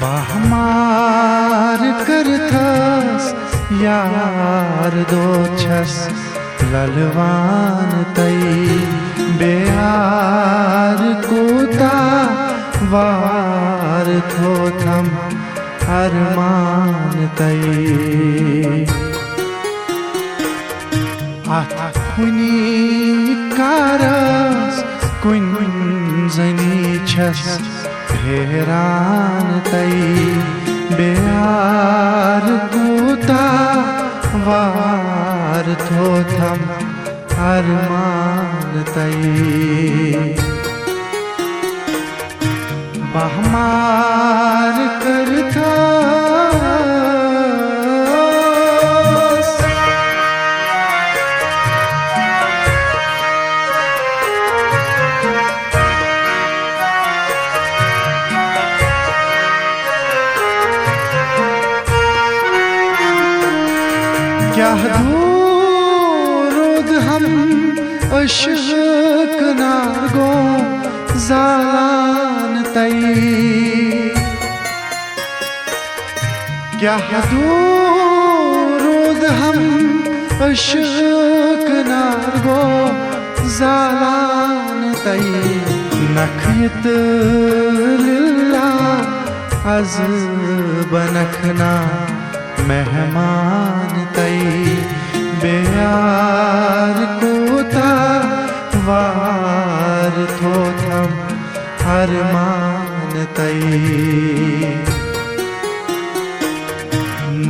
bahmar karthas यार दो छस ललवान तई बेहार कोता वार थो थम अरमान तई खुनी कारस कुन जनी छस हैरान तई बेहार कोता वार थो थम अरमान तई bahmar karthas क्या दूर हम अशक नागो जालान तई क्या दूर हम अशक नागो जालान तई नखयत लिल्ला अज बनखना मेहमान तई बेयार कोता वार थो थम अरमान तई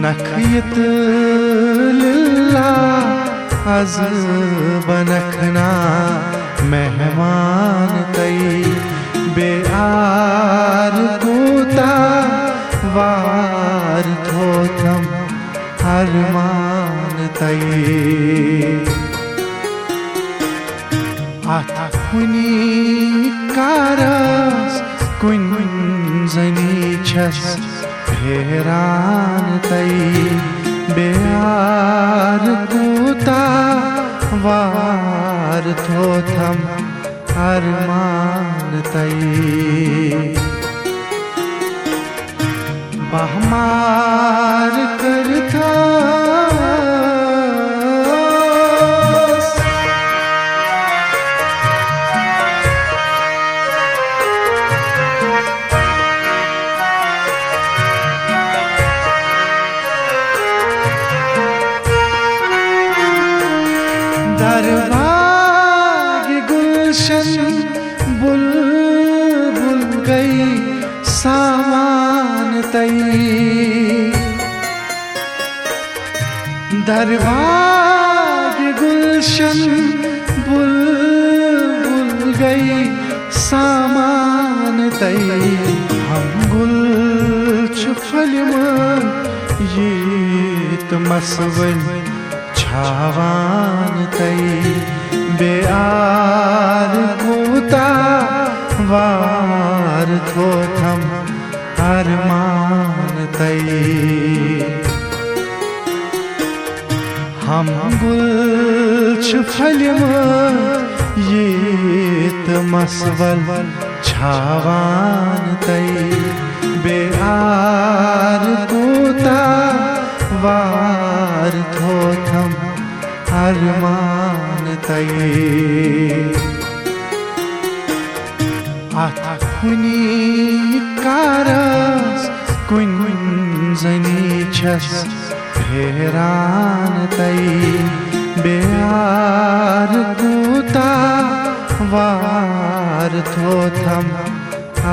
नखयत लिल्ला अज बनखना मेहमान तई बेयार कोता वार थो थम अरमान तई खुनी कारस कुन जनी छस हैरान तई बेहार कोता वार थो थम अरमान तई bahmar karthas दरबाग गुलशन बुलबुल गई सामान तई दरबाग गुलशन बुलबुल गई सामान तई हम गुल छुफलम यीत मसवल छावान तई बेआर कोता वार थो थम अरमान तई हम गुल छुफलम यीत मसवल छावान तई बेआर कोता वार थो थम अरमान तई खुनी कारस कुन जनी छस हैरान तई बेहार कोता वार थो थम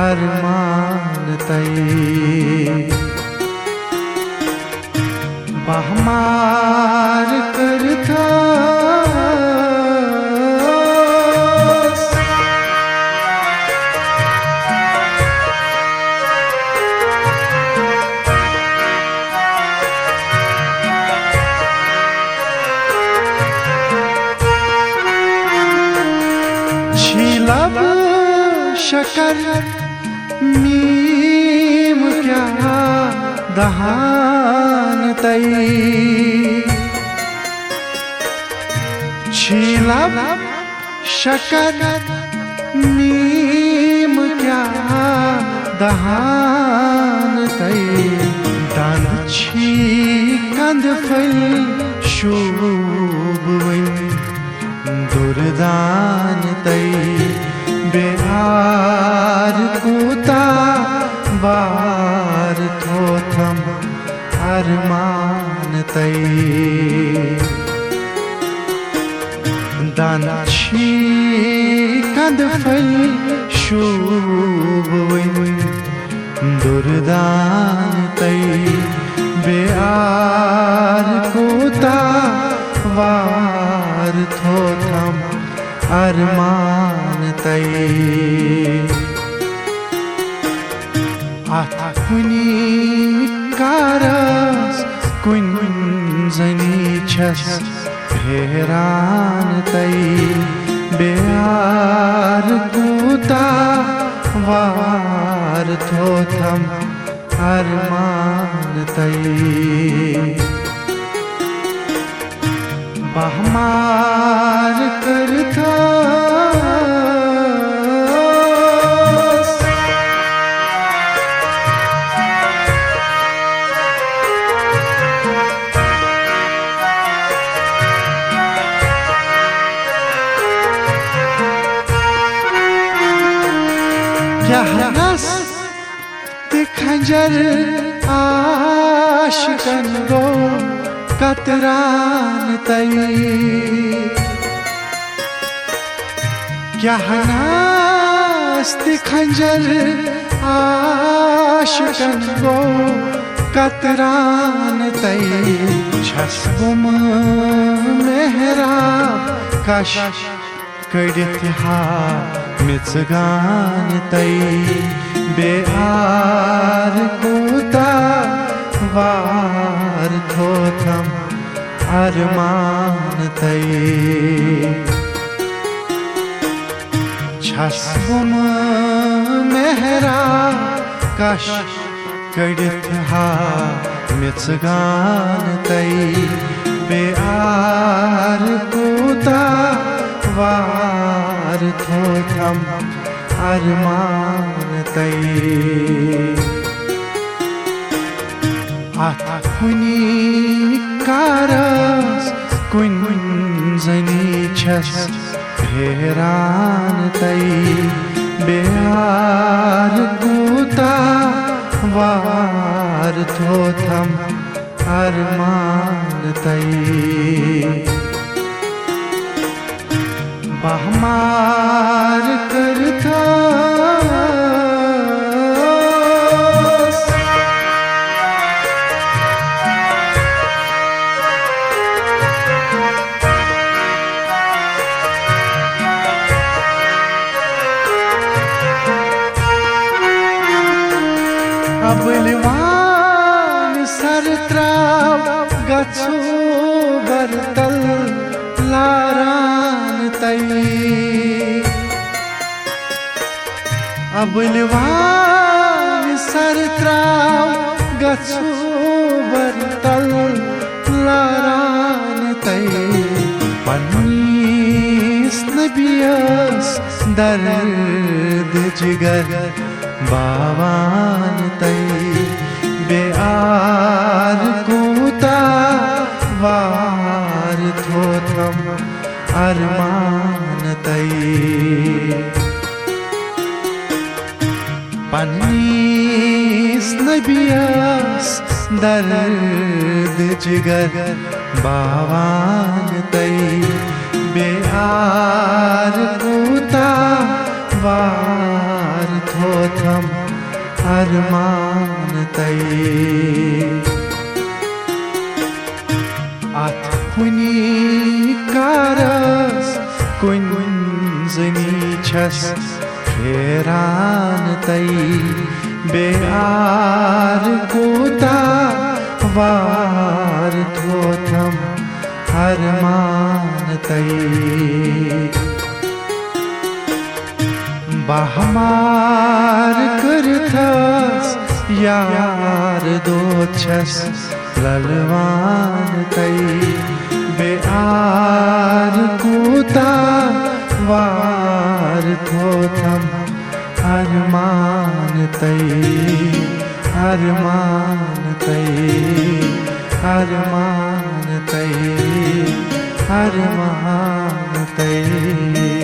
अरमान तई bahmar karthas लब शकर नीम क्या दहान तई छीलब शकर नीम क्या दहान तै दांद छी कंद फल शोभ वही दुर्दान तै बेहार कोता वार थोथम अरमान तै दान छी कंद फल शोभ वही दुर्दान तै बेआर कोता वार थोथम अरमान तै आथुनी कारस कुन जनी छस हैरान तै बेआर कोता वार थोथम अरमान तै बहमार करता क्या हंस खंजर आशिकन गो कतरान तै क्या हंस खंजर आशिकन गो कतरान तै छसबुम मेहराब कश कड़ित हा मिचगान तै बेआर कोता वार थोथम अरमान तै छसबुम मेहरा कश कड़ित हा मिचगान तै बेआर कोता वार थोथम अरमान तै आथुनी कारस कुन जनी छस हैरान तै बेआर कोता वार थोथम अरमान तै बहमार करता अबलवान सरत्राव गच्छो बरतल लारान तै अबलवान सरत्राव गच्छो बरतल लारान तै पन्नीस नबियस दर्द जिगर बावान तै बेआर कोता वार थोथम अरमान तै पन्नीस नबियस दर्द जिगर बावान तै बेआर कोता वार थोथम अरमान तै आथुनी कारस कुन जनी छस हैरान तै बेआर कोता वार थोथम अरमान तै बहमार करथस यार दो छस ललवान तै बेआर कोता वार थोथम अरमान तै अरमान तई अरमान तई अरमान तई